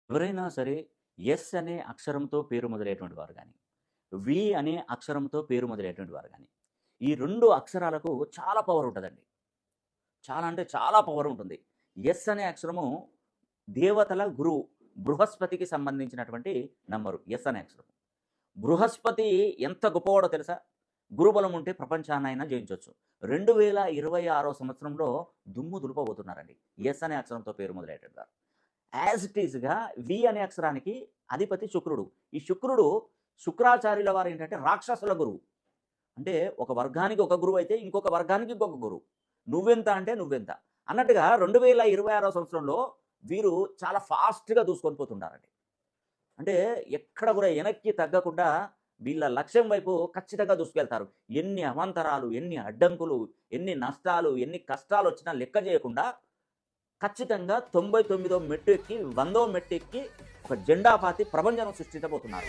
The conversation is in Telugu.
ఎవరైనా సరే ఎస్ అనే అక్షరంతో పేరు మొదలయ్యేటువంటి వారు గాని, వి అనే అక్షరంతో పేరు మొదలయ్యేటువంటి వారు గాని, ఈ 2 అక్షరాలకు చాలా పవర్ ఉంటదండి. చాలా అంటే చాలా పవర్ ఉంటుంది. ఎస్ అనే అక్షరము దేవతల గురువు బృహస్పతికి సంబంధించినటువంటి నంబరు ఎస్ అనే అక్షరం. బృహస్పతి ఎంత గొప్పవాడో తెలుసా? గురుబలం ఉంటే ప్రపంచాన్నైనా జయించొచ్చు. 2026 సంవత్సరంలో దుమ్ము దులపబోతున్నారండి. ఎస్ అనే అక్షరంతో పేరు మొదలయ్యేటట్టుగా. యాజ్ ఇట్ ఈస్‌గా వి అనే అక్షరానికి అధిపతి శుక్రుడు. ఈ శుక్రుడు శుక్రాచార్యుల వారేంటంటే రాక్షసుల గురువు. అంటే ఒక వర్గానికి ఒక గురువైతే ఇంకొక వర్గానికి ఇంకొక గురువు. నువ్వెంత అంటే నువ్వెంత అన్నట్టుగా 2026 సంవత్సరంలో వీరు చాలా ఫాస్ట్‌గా దూసుకొని పోతుండారండి. అంటే ఎక్కడ కూడా వెనక్కి తగ్గకుండా వీళ్ళ లక్ష్యం వైపు ఖచ్చితంగా దూసుకెళ్తారు. ఎన్ని అవాంతరాలు, ఎన్ని అడ్డంకులు, ఎన్ని నష్టాలు, ఎన్ని కష్టాలొచ్చినా లెక్క చేయకుండా ఖచ్చితంగా 99వ మెట్టు ఎక్కి, 100వ మెట్టు ఎక్కి ఒక జెండా పాతి ప్రభంజనం సృష్టించబోతున్నారు.